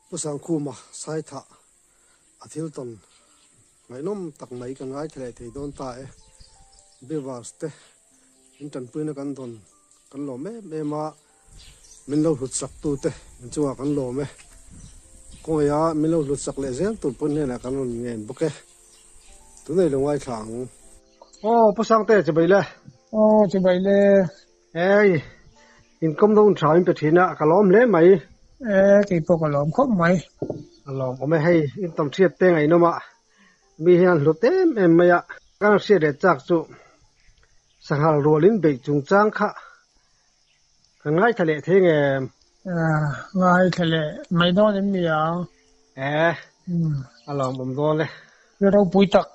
pusang khuma sai tha athil ton ngai nom tak mai ka ngai thle thei don ta e bewars te intan puina kan don kan lo me ma min lo hlut sak tu te chuwa kan lo me ko ya min lo hlut sak le zel tu pun ne na kan on ngen boke tu nei lo ngai thang pusang te che bai le che bai le ei in kom don thain pe thina kalom le mai cái bộ cái lồng khóc mày lòng có mấy hay in tầm thiệt tên ngày nó mà bị hiện lụt tem em mày ạ các xe để chắc chú sang hàng ruộng lính bị trùng trang khá ngay thề thế nghe ngay thề mấy đó đến bây giờ lòng bấm đòn đấy rồi đâu bụi tắc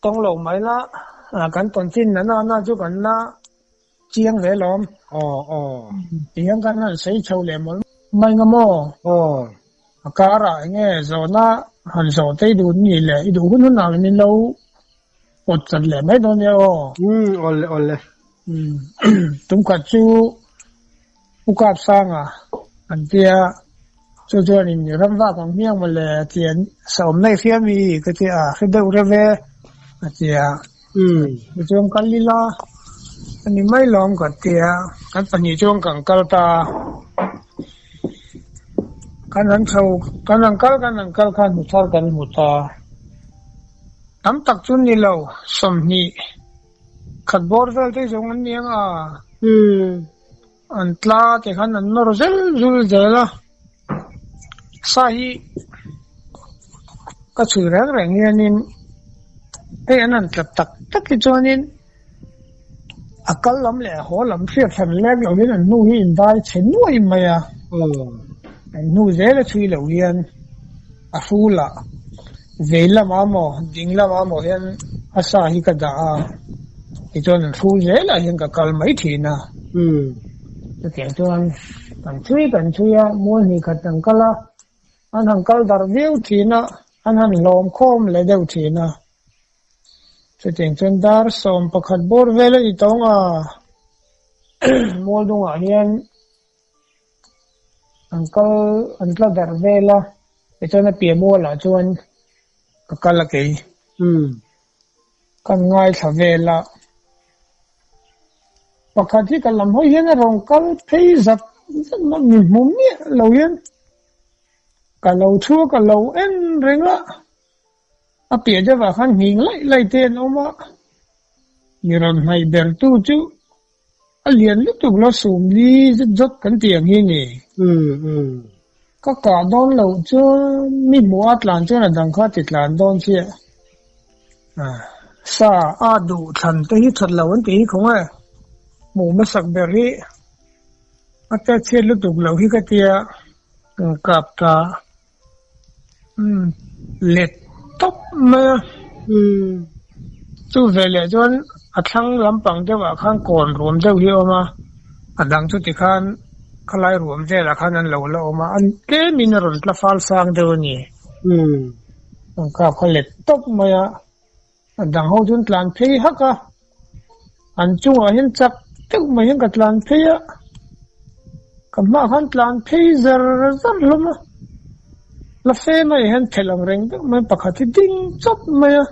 tông lồng mấy lá cái tuần tin nó chú cái nó chiang về lom tiếng cái nó xây châu lệ mà mai ngắm cả ra nghe rồi na hành rồi tây đủ như lệ đủ cái nào mình lâu một trận lệ mấy đó nha ole chúng cả chú ukap sang anh tia cho nên răm va bằng miếng mà lệ tiền sớm nay phía mi cái tia khi đâu ra về cái tia chúng cái lila anh mấy lom cái tia cái phần như chúng càng cao ta kanan kal kan mutar kan muta tam tak chun ni lo somni khat bor vel te jong an niang an tla te khan an nor zel zul zela sahi ka chu rang rang yanin te anan tak ki chonin akal lam le ho lam phia than lek lo hin an nu hi in dai chen nuai maya nu zela chui lo hian a fula vela mamo dingla mamo hian asa hi ka da i chon fu zela hian ka kal mai thina ke chon kan chui a mon ni khat tang kala an hang kal dar veu thina an han lom khom le deu thina se teng chon dar som pakhat bor vela i tonga mol dunga hian uncle dar vela ito na piemo la chuan kakala kay kan ngai sa vela pakati kalam ho yan rong kal phei zat mi mummi lo yan kalau chu kalau en renga a pia jawa khan hing lai ten oma niron hai ber tu chu alien lu tu lo sum li zot kan tiang hi ni có cả đón lâu cho mi mua lan cho là đằng khác thịt lan đón chia sa đủ thành tới thật lâu anh tí không à mù mất sạc bể ri ở đây chia lúc tục lâu hi cái tia cặp ta lệ tóc mà chú về lệ cho anh thằng làm bằng cho bà khang còn rùm cho hiểu mà đằng chú thì khang kalai ruam je la khanan lo ma an ke mineral la fal sang de ni ka kholet tok maya dang ho jun tlan phei haka an chu a hin chak tuk ma hin ka tlan phei a kama khan tlan phei zar luma la fe ma hen thelang reng tuk ma pakhati ding chop maya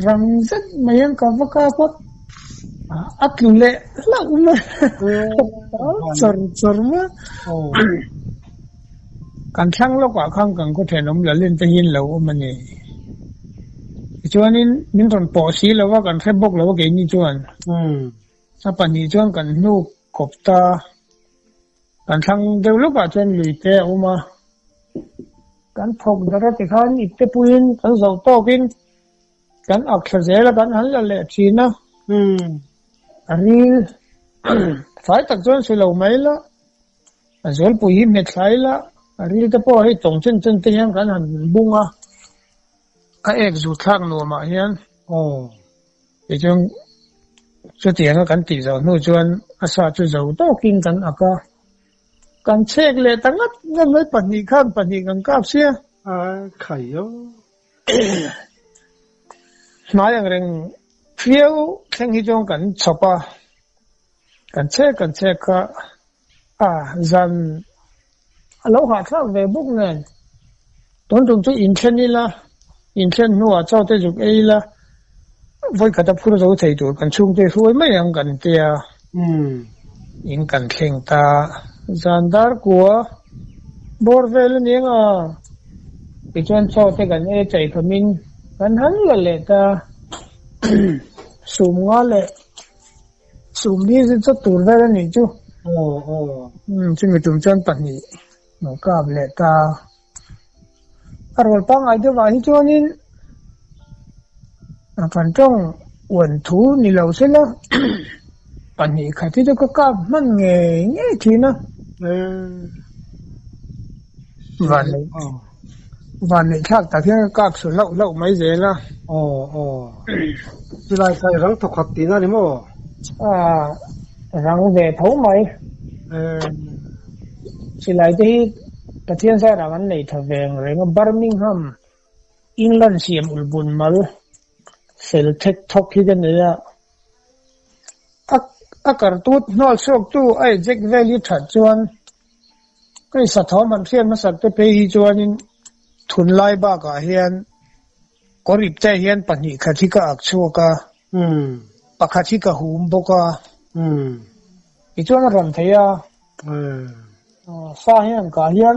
rang zat ma yan ka vaka pot atlule la uma sor ma kan thang lo kwa khang kan ko thenom la len te hin lo ma ni chuanin min ron po si lo wa kan phebok lo ke ni chuan sa pa ni chuan kan nu kopta kan thang deu lo pa chen lui te uma kan phok dara te khan itte puin kan zo to kin kan ak thazela kan hal la le china aril phải tập trung sự lâu mấy lá, rồi bùi hiểm hết lại lá, aril tập po hay tổng chân tiền cái hàng bung à, cái ek dù thang nô mà hiền, thì cho tiền cái tiền rồi nuôi chuan, asa cho giàu to kinh cái aka, cái check lệ tăng ngắt ngắt mấy phần gì càng cáp xia, khai yo, nói rằng phiếu thanh hi trong cái chopa kan che ka zan alo ha thak ve buk nen ton tung chu in thlen ni la in thlen nuwa chaw te juk ei la voi khata phur zo thei tur kan chung te ruai mai ang kan tia in kan thleng ta zandar kwa borvel ninga pichon chaw te kan e chai khamin kan han la le ta sum nga le sum ni chu tur ve ni chu chung mi tum chan pan ni no ka le ta arwal pang ai de wa hi chonin pan trong wen thu ni lo se la pan ni kha ti ko ka man nge nge thi na van này khác ta thiên các số lậu lậu mấy dễ la chỉ lại cái răng thuộc hạt tí na đi mò răng về thấu mấy chỉ lại thì ta thiên sai rằng anh này thằng về rồi nó Birmingham England xiêm ulbun mal Celtic thóc khi cái này là akartut nol sok tu ai Jack Valley thật chuan cái sát thọ mình phiền mà sát tới pei chuan thun lai ba ka hian korip te hian pani khathika akchuka pakhathika hum boka ichuan ram theya sa hian ka hian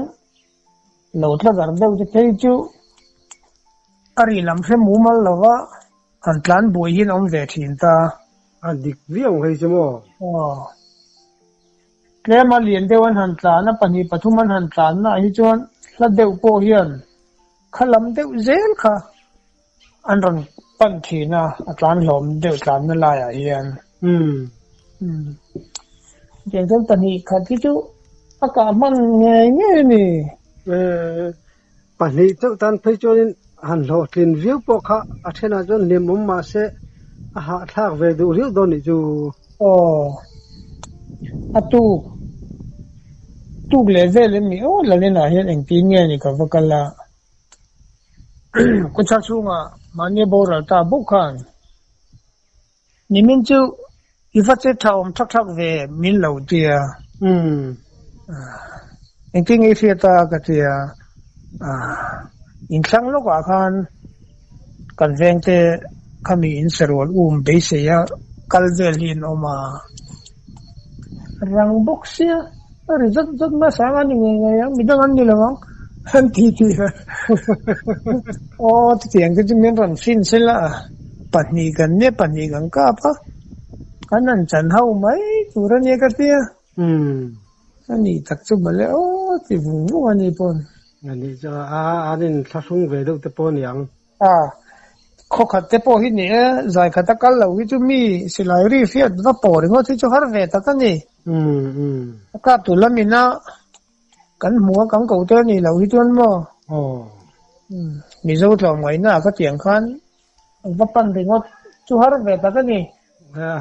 lo thla gar deu te thei chu ari lam hre mu mal lawa han tlan boi hin om ve thin ta dik viang hei chemo klema lien dewan han tlana pani pathuman han tlana hi chuan hla deu po hian khalam deu zel kha anron pan thina atlan hlom deu tlan na la ya hian jeng jeng pani kha ti chu aka man nge nge ni pani chau tan phei chonin han lo tlin viu po kha athena jon lemum ma se ha thak ve du riu don ni chu atu tu le vel mi la le na hian eng ti nge ni ka vakala ko cha chunga mani bora ta bukhan nimin chu ifa che thawm thak thak ve min lo tia eng ti nge fiata ka tia in thlang lo ka khan kan veng te khami in serwal be se ya kal vel hin oma rang boksia ari zat ma sanga ni nge ya midang an ni lawang han ti tiang ke men ran fin sela pani kan ka pa kanan chan hau mai turan ye ka tia ani tak chu bale ti vu ani pon ani cha anin thlasung ve do te pon yang kho khat te po hi ni zai khata kal lo hi chu mi silai ri fiat va por ngo thi chu har ve ta ka ni ka tu lamina kan mua kan ko te ni lo hi chuan mo mi zo tlom ngai na ka tiang khan va pan ri ngo chu har ve ta ka ni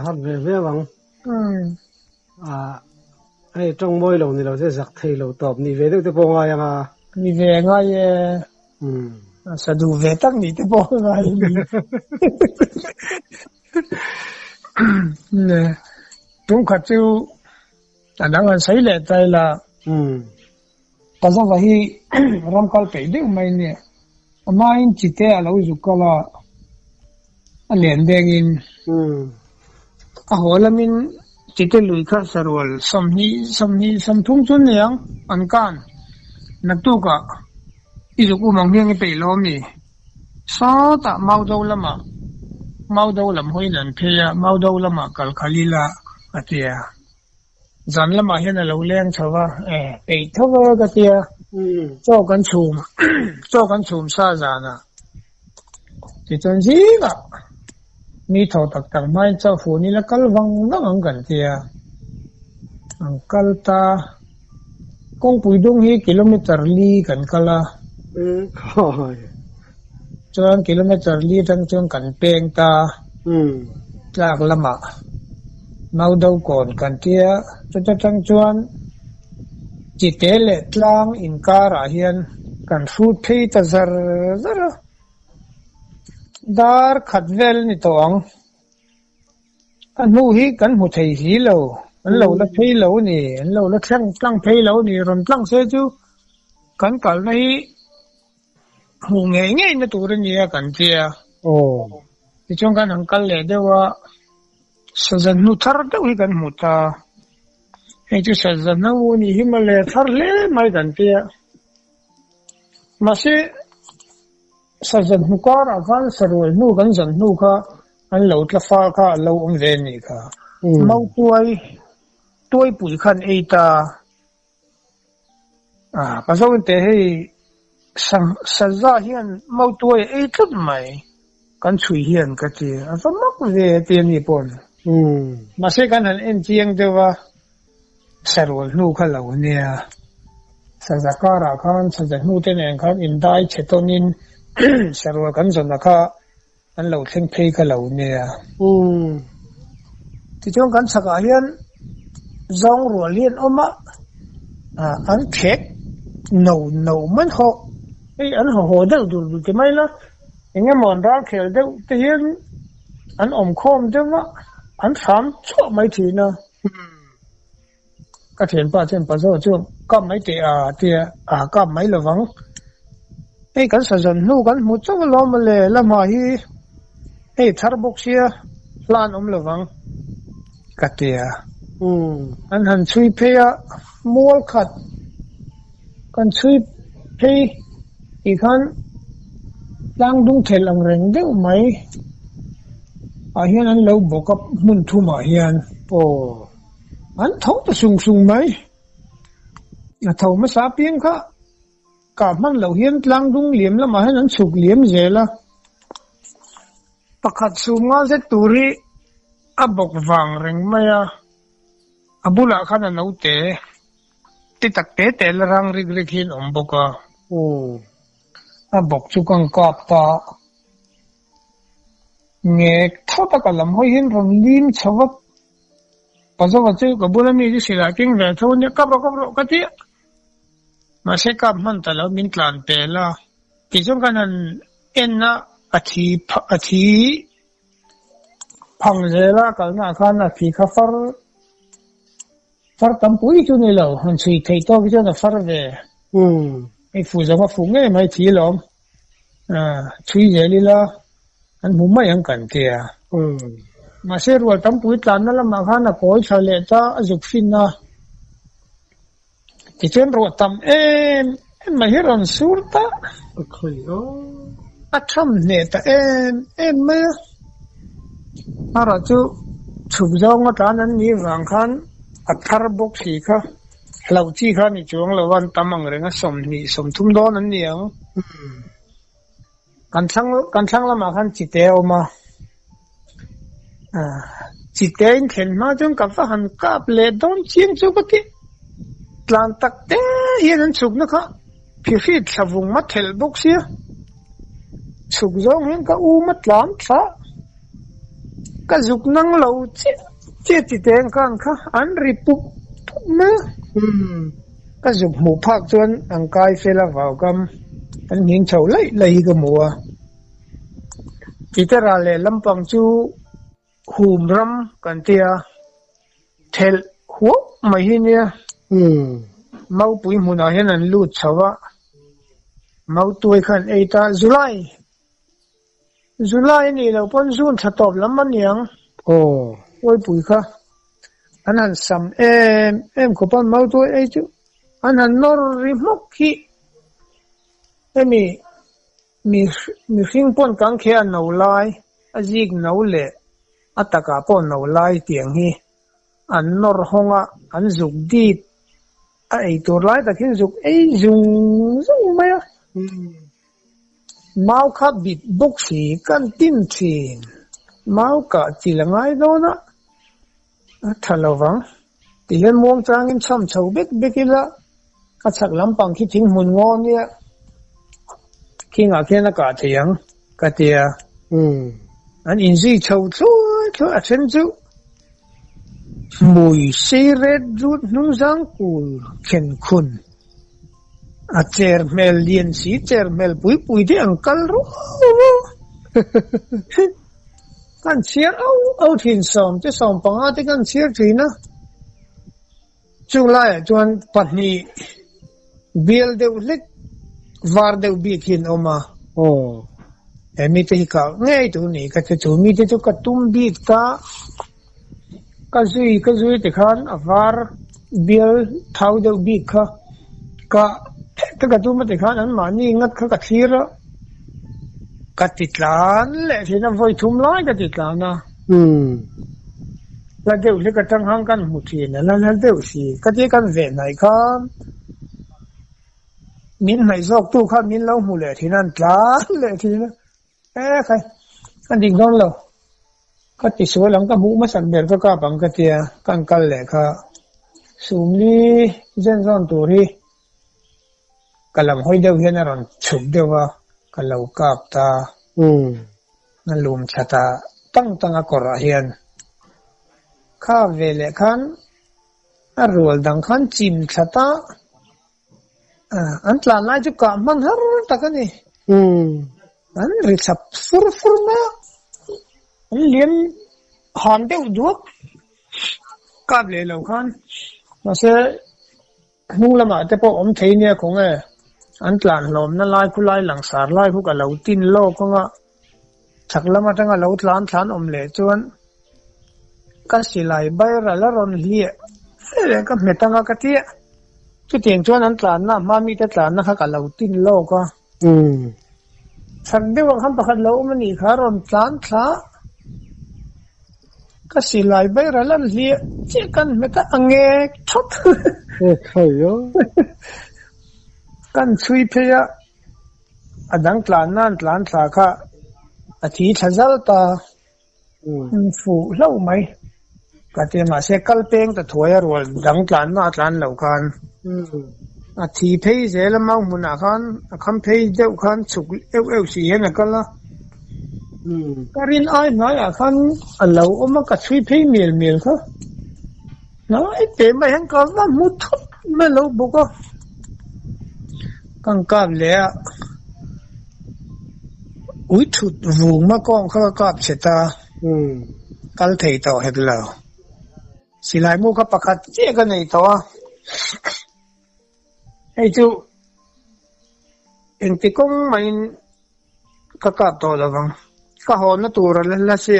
har ve wang ai trong môi lo ni lo se zak thei lo top ni ve do te po nga yang ni ve nga ye sa du ve tak ni te po nga ni ne tung kha chu anang an sai le tai la kaza vahi ramkal pe de mai ne amain chite alo zukala alen dengin a holamin chite lui kha sarwal samni samthung chun yang ankan natuka izuku mangngi pe lomi sa ta maudo lam hoinan pheya maudo lama kal khalila atia zan lama hian lo leng thawa pe thawa ka tia cho kan chum sa jana ti chon ji ga mi tho tak mai cho fu ni la kalwang na ang kan tia ang kalta kong puidong hi kilometer li kan kala chuan kilometer li tang chuan kan peng ta tlak lama mau đâu còn kan tia cho tang chuan chỉ te le tlang in kara hian kan food phei ta zar dar khatvel ni tong anu hi kan mu thei hi lo an lo la phei lo ni an lo la tlang phei lo ni ron tlang se chu กันกัลนี่หูเงี้ยเงี้ยในตัวนี้กันเจียโอ้ที่จงกันหังกัลเลยเดี๋ยวว่าสัจนุทาร์เดี๋ยวกันมุตาไอ้ที่สัจนุวันนี้ฮิมาลายทาร์เลยไม่กันเจียมาสิสัจนุการ์กันสรุปนูกันสัจนุค่ะอันเหล่าทฟ้าค่ะเหล่าองเรนี่ค่ะมาตัวปุ๋ยขันเอตาภาษาอังกฤษให้สัจจะเฮียนมาตัวเอตุดไหมกันช่วยเฮียนก็เจียสมัครเวทีนี่ปนมาเสกันหันเอ็นจียงเดียวว่าสรุปนูค่ะเหล่านี้สัจจะการะกันสัจจะนูเตนเองกันอินได้เชตอนินสรุปกันส่วนนะคะอันเหล่าเทงเพย์ค่ะเหล่านี้ที่จงกันสักเฮียนจงรัวเลียนออกมาอันเทคโนมันหกไอ้อันหัวเดือดดูจะไม่ละอย่างเงี้ยมันรักเขียวเดือดแต่เห็นอันอมคมเดือดว่าอันสามชอบไม่ถีนะก็เห็นป่ะเห็นป่ะโซ่ช่วงก็ไม่เตะก็ไม่ระวังไอ้กันสัจนูกันมุดจ้องล้อมเลยละมาฮีไอ้ทาร์บุกเชียลานระวังก็เตะอันหันช่วยเพย์มัวขัดกันช่วยเพย์อีกครั้งล้างดุงเทลังเร่งเดี๋ยวไหมเฮียนั้นเราบอกกับมุนทุ่มเฮียนโอ้อันท้องจะสูงไหมท้องไม่สาเพียงค่ะกับมันเราเฮียนล้างดุงเหลี่ยมแล้วมาให้นั้นสุกเหลี่ยมเสียละประคัดสูงมาเสตุรีบอกฟังเร่งไหมบุลาขันนั้นเอาเตะติดตักเตะละรังริกหินบอกโอ้บอกจุกังกอบตาเงี้ยท้าตะกัลมห้อยหินรำลิมชาวปัจจุบันเจ้ากับบุลามีที่ศิลากิ้งเวทวันนี้กับรกันที่มาเสกกับมันตลอดมินกลานเปล่าที่จงกันนั้นเอ็นนะอาทิพังเจล่ากันนะขันอาทิข้าฟัร์ตั้มปุยจุนี่เราหันสุยไทยตัวกิจนะฟัร์เวไอ้ฟูจะมาฟูเงี้ยไม่ทีหรอกสุยเจลีละอันมุมไม่ยังกันเทียมาเสียรัวตั้มปุยตานนั่นละมาขันนะโอยชาเลต้าจุกฟินนะที่เช่นรัวตั้มไม่เห็นรันสูร์ตาโอเคทำเนี่ยแต่ไม่อะไรจู่ชุบจองมาตานนั้นนี่รังขันทาร์บุกสีค่ะเราที่ข้านี่จวงเราวันตั้มอังเรงสมทุ่มโดนนั่นเนี่ยกันช่างละมาขันจิตเตอมาจิตเตอินเห็นมาจนกับว่าหันกับเลดอนเชียงจุกติหลังตักเตะเห็นสุกนะคะพิฟิดสวงมัดเฮลบุกเสียสุกจงเห็นก็มัดหลานซะก็สุกนั่งเราเจ็ดจิตเตงกันค่ะอันริปุกนะก็สุกหมูพักจนอังกายเฟลว่ากันอันหินเฉาเลยก็มัวจิตราเลลำปังจูหูมรำกันเตียเทลหัวไม่เห็นเนี่ยมาปุยมุนาเห็นอันลูดชาวะมาตัวขันเอตาจุลัยนี่เราพ้นซูนถ้าตอบแล้วมันยังโอ้ยปุยค่ะอันนั้นซ้ำก็ปั้นมาตัวจูอันนั้นนอริมุกฮีมีขิงป้นกังเขียนหนูลายอาจิกหนูเละอัตตะกาป้นหนูลายเตียงฮีอันนอร์ฮงะอันจุกดีดไอตัวลายตะขินจุกจุงไหมมาขับบิดบุกสีกันติ้นสีมากัดจีละไงโดนะถ้าเราฟังที่เห็นมองจางอินซ้ำเฉาเบ็ดกิละก็สักลำปังคิดถึงหุ่นงอนเนี่ยคิงอาเคนอากาศเถียงกะเตียอันอินซีเฉาช่วยเช่นจูมุยซีเรดจูดนุ่งสังกูเข็นคุณอาเจอร์เมลเลียนสีเจอร์เมลปุยที่อังกัลรู้กันเชียร์เอาทิ้งซ้อมจะซ้อมปังอาที่กันเชียร์ทีนะจุไลจวนปัจนีเบลเดวเล็ก var deuh bik hin oma mi te hi ka ngei tu ni ka te chu mi te chu ka tum bik ta ka zui te khan a var bial thau deuh bik kha ka tum te khan an ma ni ngat kha ka thira ka titlan le thina voi thum lai ka titlan na la deuh le ka tang hang kan mu thin la deuh si ka te kan ve nai khan min mai zok tu kha min lo mu le thinan tlan le thina khai kan ding don lo ka ti so lang ka mu ma san ber ka bang ka tia kan kal le kha sum ni zen zon tu ri kalam hoi deuh hian a ron chuk dewa kalau kap ta na lum chata tang a kor a hian kha vele khan a rual dang khan chim chata an tlan lai chu ka man har takani an ri chap fur na an lian han deuh duak kap le lo khan ma se hnung lama te po om thei nia khong e an tlan hlom na lai khu lai lang sar lai khu ka lo tin lo ko nga thak lama tanga lo tlan om le chuan ka silai bai ra la ron hlie le ka metanga ka tia chu tiang chuan an tlan na ma mi te tlan na kha ka lo tin lo ko thak de wa kham pakhat lo mani kha ron tlan thla ka silai bai ra lan hlie che kan meta ange thot khayo kan chui pheya adang tlan nan tlan thla kha a thi thazal ta fu lo mai ka te ma se kal peng ta thoya rol dang tlan na tlan lo khan a thi phei zel mau muna khan a kham phei deuh khan chuk eu si hen a kala karin ai nai a khan a lo oma ka chui phei mel kha na ai te mai han ka na mu thot me lo bu ko kan kap le a ui thut vung ma kong kha kap cheta kal thei to het lo silai mu kha pakhat che ka nei to ai chu en ti kong main ka kap to lawang ka ho na tur la se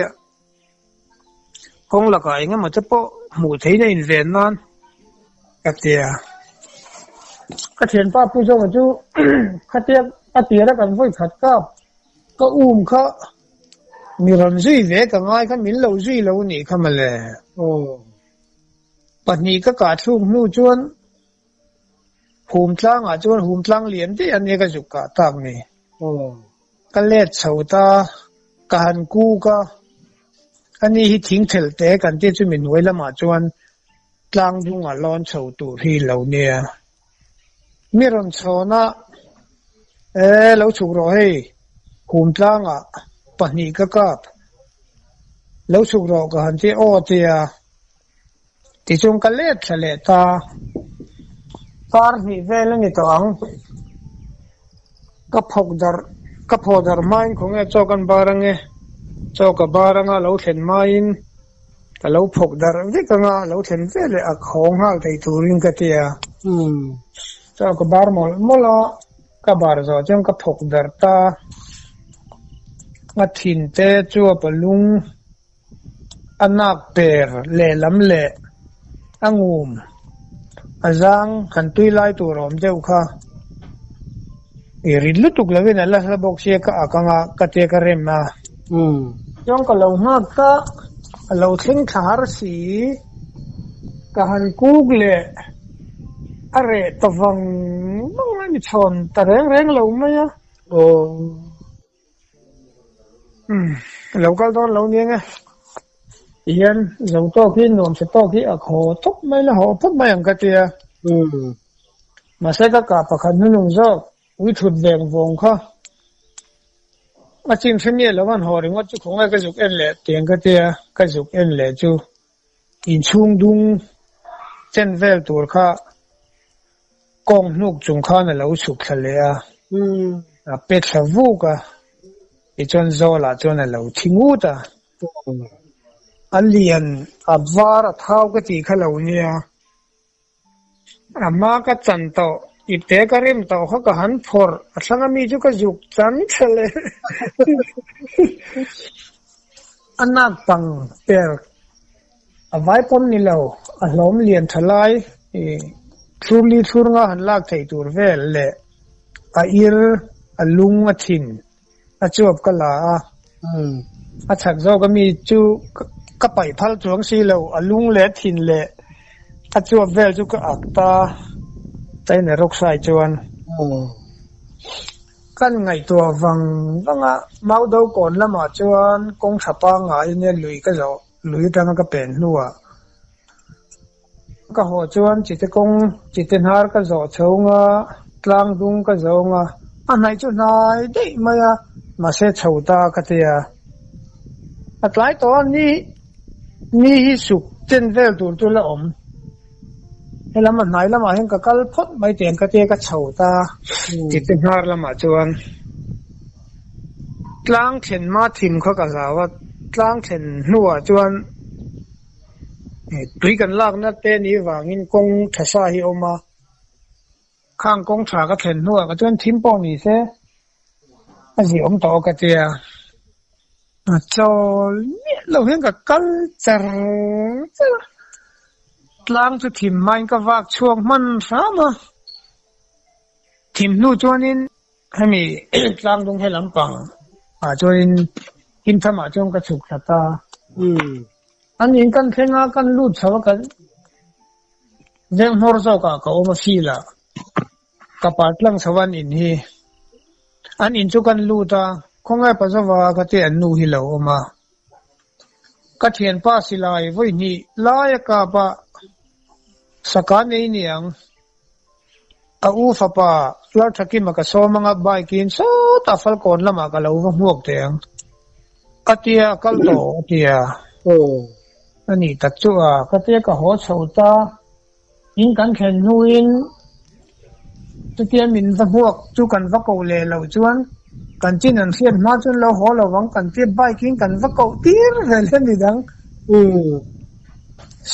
kong la ka inga ma te po mu thei na in ven nan ka tia ka thian pa pu jo chu kha tia a tia ra kan voi khat kap ka kha mi ron zui ve ka ngai kha min lo zui lo ni kha ma le patni ka thung nu chuan hum tlang a chuan hum tlang lian ti an ne ka juk ka tak ni ka let chhota ka han ku ka ani hi thing thel te kan ti chu min noi lama chuan tlang dung a lon chho tu hi lo ne mi ron chona lo chuk ro hei hum tlang a patni ka kap lo chuk ro ka han ti o tia ti chung ka let thale ta par hi vel ni to ang ka phodar main khong e chokan barange choka baranga lo thlen main ka lo phokdar vi ka nga lo thlen vele a khong hal thei turin ka tia choka bar mola ka bar zo chen ka phokdar ta nga thin te chu palung anak per le lam le angum azang kan tuilai tu rom deuh kha iri lutuk lawin ala sa boxia ka akanga kate ka rem na yong ka lo ma ka lo thing thar si ka han kugle are tawang mang ni chon ta reng lo ma ya lo kal don lo ni nga ian zo to ki nom se to ki a kho thop mai la ho phop mai ang ka tia ma se ka pakhan nu nung zo ui thut veng vong kha a chin themie lawan ho ring chu khonga ka juk en le tiang ka tia ka juk en le chu in chung dung chen vel tur kha kong nuk chung kha na lo suk thale a pet savu ka i chon zo la chon lo thingu ta alian abwar thau ka ti kha lo nia ama ka chan to ite karim tau kha ka han phor asanga mi chu ka juk chan chale anak pang per avai pom ni lo a hlom lian thalai thurli thurnga han lak thei tur vel le a ir a lung a thin a chuap kala a thak zo ka mi chu ka pai phal chuang si lo a lung le thin le a chuap vel chu ka akta tai ne rok sai chuan kan ngai to wanga mau do kon lama chuan kong thapa nga ine lui ka zo lui tang ka pen nuwa ka ho chuan chite kong chiten har ka zo chunga tlang dung ka zonga anai chu nai dei maya ma se chhota ka tia atlai to ni hi suk ten vel tur tu la om helama nai lama hen ka kal phot mai ten ka te ka chhota chiten har lama chuan tlang thlen ma thim kho ka zawa tlang thlen nuwa chuan tui kan lak na te ni wangin kong thasa hi oma khang kong tha ka thlen nuwa ka chuan thim pawh ni se a zi om to ka tia chol lo hen ka kal char tlang chu thim mai ka wak chuang man sama thim nu chuanin hemi tlang dung helam pang chuanin kim thama chung ka chuk thata an in kan thenga kan lut chawa kan jeng hor zo ka oma sila ka patlang sawan in hi an in chu kan luta khongai pa zawa ka te an nu hi lo oma ka thian pa silai voi ni lai ka pa saka nei niang a u fa pa lar thaki ma ka so manga bike in so ta fal kon lama ka lo wa huak teng atia kal to atia ani tak chu a ka te ka ho chhota in kan khen nuin tu tian min va huak chu kan va ko le lo chuan kan chin an khian ma chun lo ho lo wang kan te bike in kan va ko tir vel ni dang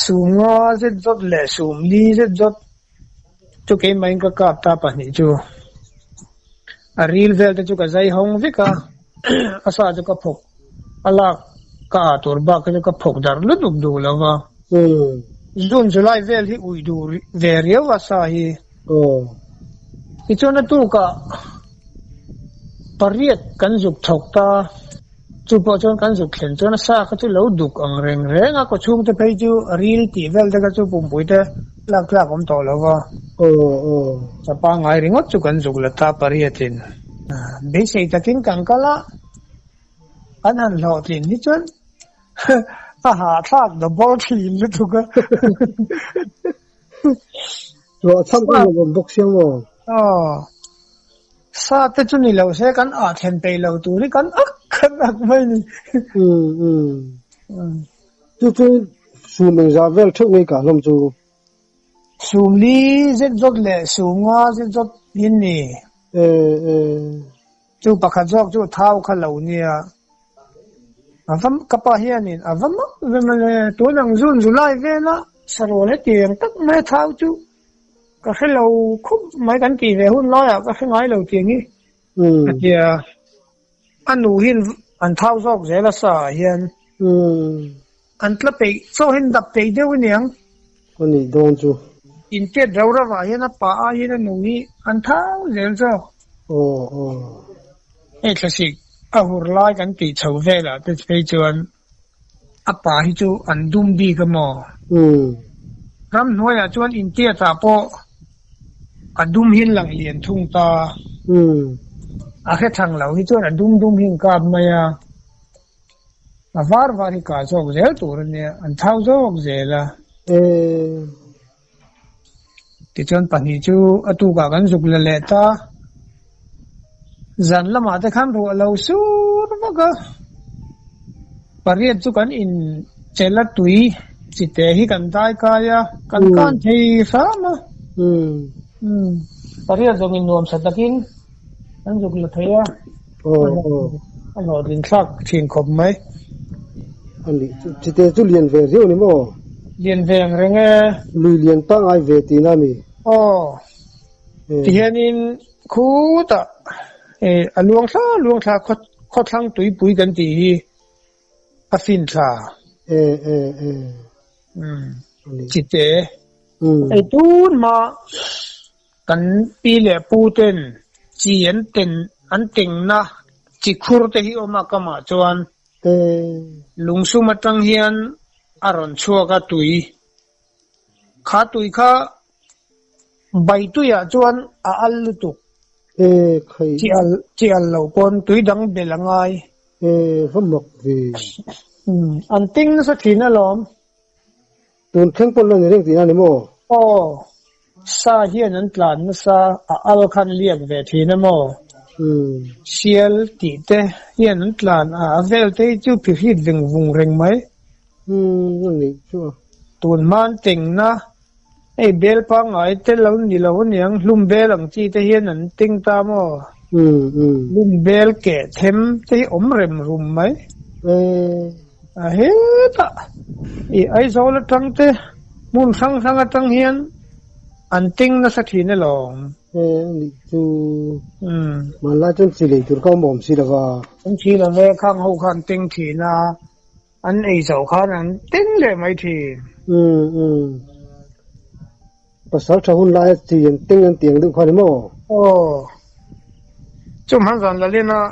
sunga zet zot le sum li zet zot chu ke mai ka ka ta pa ni chu a ril vel te chu ka zai hong vika asa chu ka phok ala ka tur ba ka ka phok dar lu duk du lawa June July vel hi ui du veria wa sa hi ki chona tu ka pariat kan juk thok ta chu po chon kan juk thlen chona sa ka chu lo duk ang reng renga ko chung te phei chu ril ti vel te ka chu pum pui te lak lak om to lawa sa pa ngai ringot chu kan juk la ta pariatin be sei takin kan kala an han lo tin ni chon ha thak the ball clean lu tu ka lo cham ko lo bok siang mo sa te chu ni lo se kan a then pe lo tu ri kan ak kan ak mai ni tu su meng za vel thuk ngai ka lom chu sum li zet zot le sunga zet zot yin ni chu pakha jok chu thau kha lo nia avam kapa hianin avam vemale to nang June July vela sarole tiang tak me thau chu ka hello khum mai kan ti ve hun loya ka ngai lo tiang hi atia anu hin an thau jok zela sa hian an tla pe so hin dap te de winiang ani don chu in te drawra wa hian a pa a hian anu hi an thau zel zo e tlasik a hur lai kan ti chho vela te pe chuan a pa hi chu an dum bi ka mo ram hnuai a chuan in tia ta po a dum hin lang lian thung ta a khe thang lo hi chuan a dum hin ka maya a var hi ka chok zel tur ne an thau jok zela ti chuan pani chu atu ka kan zuk le le ta zan lama te khan ro lo sur maka pariat chu kan in chela tui chite hi kan dai kaya kan thei sama pariat jong in nuam sa takin an juk la theya ano din thak thin khop mai ani chite chu lian ve riu ni mo lian veng renge lui lian pa ngai ve ti na mi ที่เห็นคู่ตะลวงซาเขาทั้งตุยปุยกันตีอาฟินซาจิตเจไอ้ตูนมากันปีเล่ปูเต็นจีอันเต็นอันเต็งนะจิคุรเตหิออกมากมาจวนลุงสุมาตังเฮียนอารอนชัวกตุยข้าตุยข้าใบตุยจวนอัลลุตุกที่อัลเราปนตุยดังเบลังไงฟังบอกสิอันติงสักทีน่ะล้อมตุนแข่งปนเลยเรื่องที่นั่นนี่โม่ซาเฮียนันตลานซาอัลคันเลียกเวทีน่ะโม่เชียลตีเตเฮียนันตลานเวลเตจูพิฟิดดึงวงเริงไหมนั่นนี่ชัวตุนมันติงนะไอ้เบลพังไอ้เตลนี่เราเนี่ยลุ่มเบลหลังจีเตเฮียนันติงตามอ่ะลุ่มเบลเกะเทมเตอมเร็มรุมไหมเฮ้ตะไอ้โซลตั้งเตมุนสังตั้งเฮียนอันติงนะสักทีนี่หรอนี่จูมันลาจนสิเลยจุดก็มอมสิละว่าฉันทีละเวข้างหูข้างติงทีนะอันไอ้โซข้านั้นติงเลยไม่ทีภาษาชาวหุ่นลายจีนติงกันเตียงดึงคนมั่วจุ่มหันสันละเล่นนะ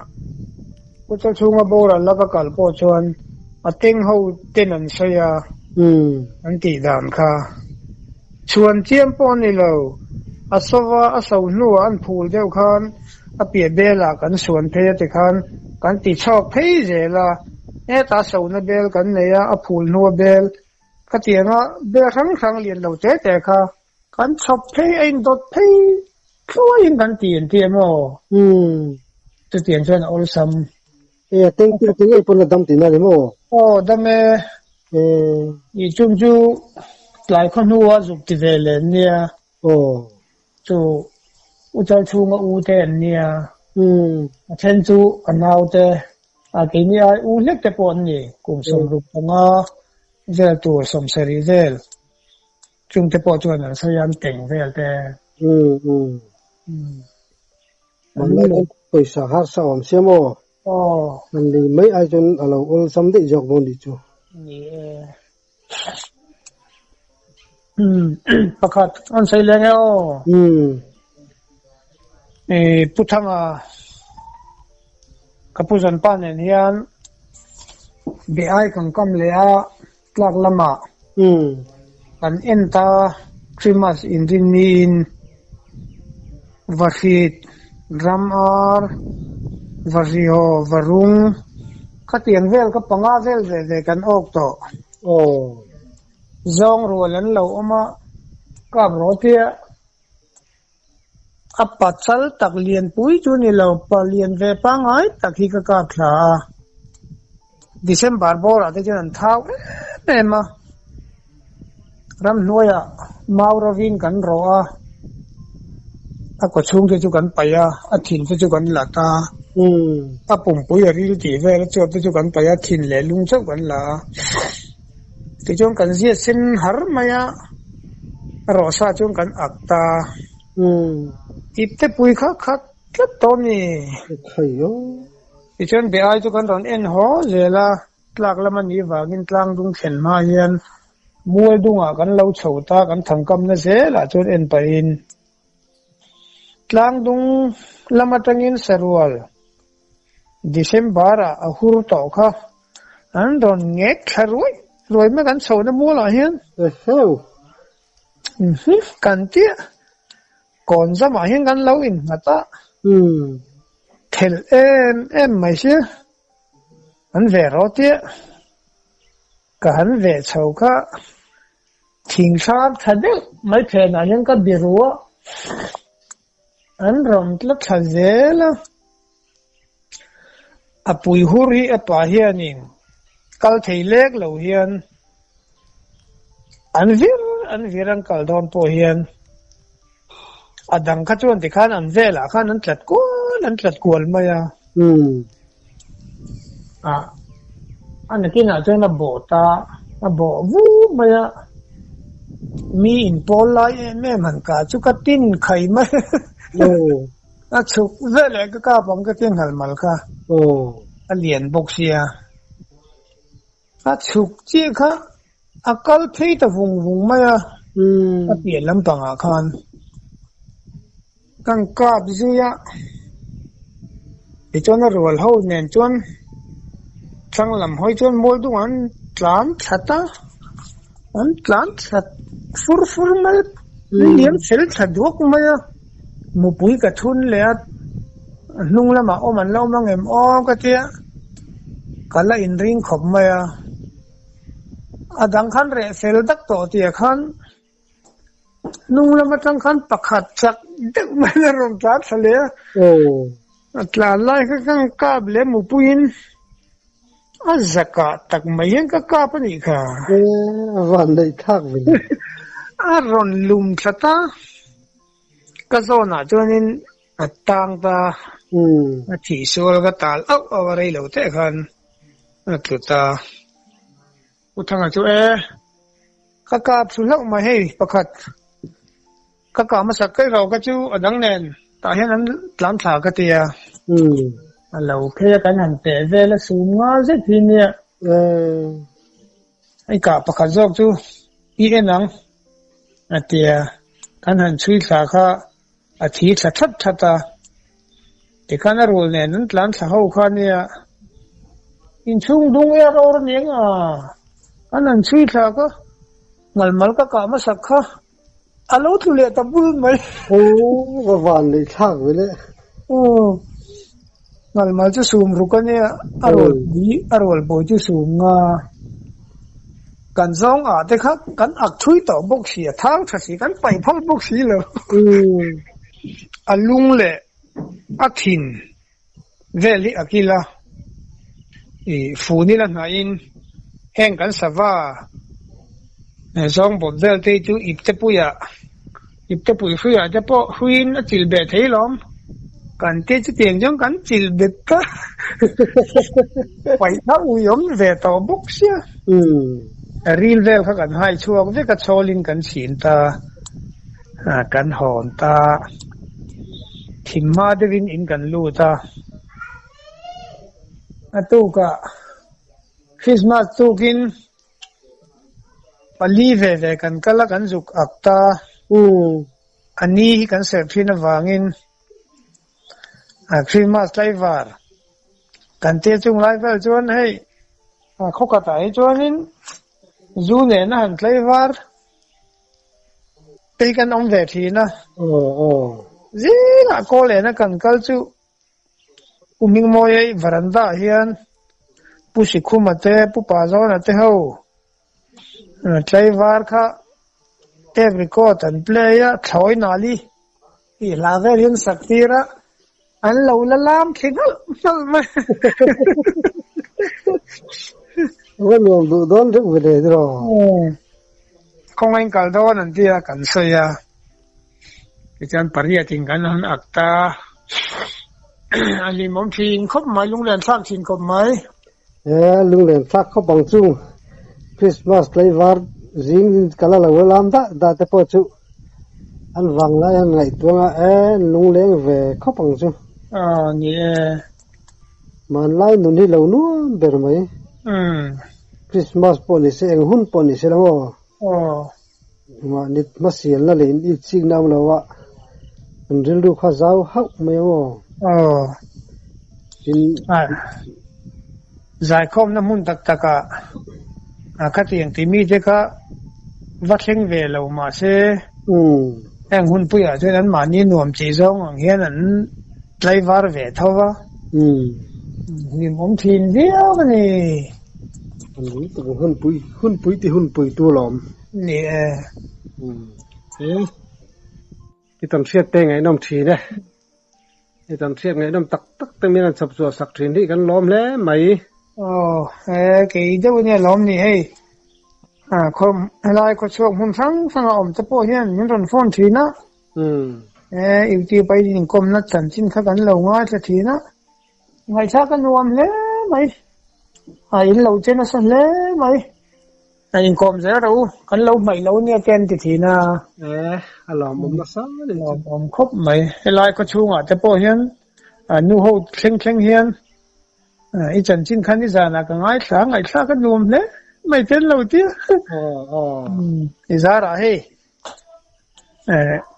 กูจะชูงาโบราณแล้วก็กลปชวนติงเขาเต้นอันเสียอันตีดานค่ะชวนเจียมปอนนี่เราสวะสาวนัวอันพูดเดียวกันเปียเบลกันชวนเพยติกันกันติชอบเพยเจล่ะตาสาวนเบลกันเนี่ยพูดนัวเบลก็เตียงเบลครั้งเรียนเราเจ๊แต่ค่ะกันชอบเพยไอ้ดดเพยช่วยกันเตียนมั้งจะเตียนชวนออลซัมติงไอ้ปนดำตีน่าเลยมั้งดำอีจุ่มหลายคนหัวจุกติเวลเนี่ยจูอุจจาระชูงอูเตนเนี่ยเช่นจูอันเอาเตกินยาอูเล็กแต่ปนนี่กุมสมรูปงาเจอตัวสมเสรีเจลจุ่มแต่ปนจวนนั้นสยามเต่งเวลแต่มันไม่ต้องไปสหสาวเสียมั้งมันเลยไม่ไอจนเราอุลสมได้จอกบนดิจูประกาศอันใส่แรงแล้วพุทธังกับผู้สันปานเนี่ยเบียร์กันกำเลียหลักละมากันเอ็นตาคริมัสอินดินินวาฟิดรัมอาร์วาริโอวารุงก็เตียนเวลก็ปังอาเวลเวกันออกต่อจงรัวลันเราออกมากับรถเตี้ยปัจจัยตักเลียนปุ้ยจุนี่เราปเลียนเวปังไอตักที่กกับขาดิเซมบาร์บอร์อะไรจนท้าวเนี่ยมารำนวยมาวรวินกันรอก็ช่วงที่จุกันไปถิ่นที่จุกันหลักตาปุ่มปุ้ยรีดีเวลจบที่จุกันไปถิ่นเลยลุงเจ้ากันละที่จุกันเสียสินหาร์มายารอซาจุกันอักตาอีเตปุยคักก็ตอนนี้ใช่โยที่จุนเบียร์จุกันตอนเอ็นหอเจล่าหลักละมันยี่ว่ากินกลางดุงเข็นมาเย็นมวยดุงกันเราโฉตากันทั้งกำนั่นเสียละจุนเอ็นไปอินกลางดุงละมันตั้งอินเสรวลดิเซมบาร์หูรุตอกค่ะอันโดนเง็กขรวยไม่กันโฉนมัวละเห็นกันเตี้ยก่อนจะมาเห็นกันเราอินมาตาเทลเอ็มไม่ใช่อันเวรอเตี้ยกันเวชเขาก็ทิ้งชาติทัดเดียวไม่เห็นอะไรก็บิรัวอันรำลัดทัดเจล่ะปุยหูรีป่าเฮียนิงกัลเทเล็กเหล่าเฮียนอันวิรังกัลดอนโปเฮียนดังขจวนที่ข้านันเวล่ะข้านั้นจัดกวนมาอันนี้กินอาจจะน่าโบตาน่าโบวูมา มีอินโปลไลแม่มันกาจุกตินไข่ไหมโอ้อาชุกเวลก็กาผมก็เตียงหันมาลค่ะโอ้อาเหรียญบกเสียอาชุกเจ้าค่ะอากาศเพย์ตะวงมาอาเปลี่ยนลำปังอาคารกังกาบจุยะไอจวนรัวเขาเนี่ยจวนช่างลำห้อยจวนโมดูอันหลานชัดตาอันหลานชัดฟูมาเลี้ยงเสร็จชัดดวกมามุปุยกระทุนเลยนุ่งละมาโอมันเล่ามังเอ็มอ้อกระเทียกัลละอินริงขบมาดังขันเรเซลดักโตเตียขันนุ่งละมาดังขันปักขัดจักเด็กมันรองจัดเสลียโอ้ตลาดไล่ก็กังกาบเล่มุปุยินจักตักไม่ยังก็กาปนี่ค่ะวันได้ทักวินรอนลุมชะตาก็โซน่าจวนนี้ต่างตาที่โซลก็ตาเอาอะไรเหล่าเตะกันตุตาอุทังจูก็กาบสุนัขมาให้ประคัดก็กามาสักให้เราก็จูดังเน้นแต่เห็นนั้นหลังฉากก็เตียเราแค่กันหันแต่เวลาสูงง่ายสิทีเนี่ยไอ้กาประคัดจอกจูอีเอ็นนังเตียกันหันช่วยสาขาอาทิตย์ชัดตาแต่การรู้เนี่ยนั้นหลังฉากเขาคันเนี่ยอินชุ่งดุงเอรอร์เนี่ยกันหันช่วยสาขาmalก็กามาสักค่ะอารมณ์ทุเรศตะบุญไหมโอ้ก็วันเลยทักไปเลยmalจะสูงรู้กันเนี่ยอารมณ์บ่จะสูงกันซองแต่ครับกันอักช่วยต่อบกเสียทางทัศน์กันไปพังบกเสียเลยลุงเล่อักหินเวลิอักิลาฟูนี่ละนายนแห่งกันสวาซองบทเดลเตจูอิบเตปุยฟุยจะพอฟุยนจิลเบทให้ล้อมกันเตจเตียงจังกันจิลเบตก็ไปท้าอุยมเวทเอาบุกเสียรีลเวลเขากันให้ช่วงเวกัดโซลินกันฉีนตากันหอนตาทิมมาเดวินอินกันลูตาตู้ก็คริสต์มาสตู้กินปลีเวกันก็ละกันจุกอักตาอันนี้กันเสพที่นวางินคริสต์มาสไลฟ์วาร์กันเตจุงไลฟ์วาร์จวนให้เขากระต่ายจวนนินจูเนี่ยนะฮันไลฟ์วาร์ไปกันอมเวทีนะจีน่ะก็เลยนะกันกัลจูมิงโมยวรันดาเฮียนผู้สิคุมาเตะผู้ป่าจอนะเตะเขาไลฟ์วาร์ค่ะเอฟริโกตันเพลย์ถอยนาลีที่ลาเวรินสักทีระอันเราละลามเข่งนั่นไหมว่าลงดูโดนทุกเวลาดรอคงเองกัลโดนันที่กันเสียที่ฉันปริยัติกันนั้นอักตาอันนี้มอมทิงคบไหมลุงเรียนสักทิงคบไหมลุงเรียนสักเขาบังจูคริสต์มาสไลฟ์วาร์จิงกันละเวลาได้แต่พอจูอันวังละยังไงตัวลุงเลี้ยงเวเขาบังจูนี่มันไล่นุนที่เรานู้นเบอร์ไหมคริสต์มาสปอนิเซงหุ่นปอนิเซแล้วมันนิดมาเสียแล้วเลยอีกสิ่งนั้นแล้วว่ามันเรื่องดูข้าเจ้าหักไม่ว่าจินใจคมน้ำมันตักคัดอย่างที่มีเจ้าก็วัดเชิงเวลามาเสียแห่งหุ่นปุยฉะนั้นมานี่หนุ่มจีจงเฮียนั้นไลฟ์วาร์เวทว่านี่มองทีนเดียวกันนี่อันนี้ตัวหุ่นปุยที่หุ่นปุยตัวหลอมนี่ที่ทำเสียดเป็นไงน้องทีเนี่ยที่ทำเสียดไงน้องตักตั้งมีนั้นสับสนสักทีนี่กันล้อมแล้วไหมกี่เจ้าเนี่ยล้อมนี่ให้คมอะไรก็ช่วงหุ่นฟังอมจะโป้เฮียนยังตอนฟ้อนทีนะอีกทีไปยิงกรมนัดสันชินข้ากันเหล่าง่ายสักทีนะไงชากันรวมเลยไหมไอ้เหล่าเจนสันเลยไหม anh com sẽ đâu kan lâu mày lâu nia ken ti thina alom na sa ni om khop mai helai ko chunga te po hian nu ho thleng hian i chan chin khan ni zana ka ngai thla ka nuam le mai ten lo ti i zara he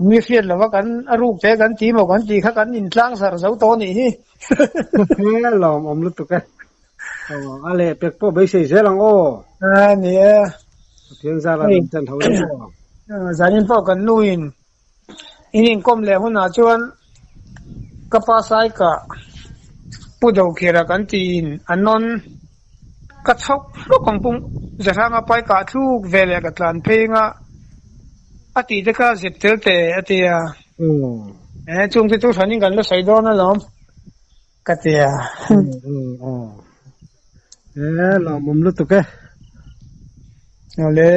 mi fiat lawa kan aruk te kan ti mo kan ti kha kan in tlang sar zo to ni hi alom lu tu ka ale pek po bai sei se lang o ni thiang za la chan thau lo zanin po kan nuin inin kom le huna chuan kapa sai ka pudo khera kan tin anon ka chok lo kongpung zaranga pai ka thuk vele ka tlan phenga ati de ka zeptel te atia chung ti tu thanin kan lo sai do na lom ka tia lom lu tu ke ole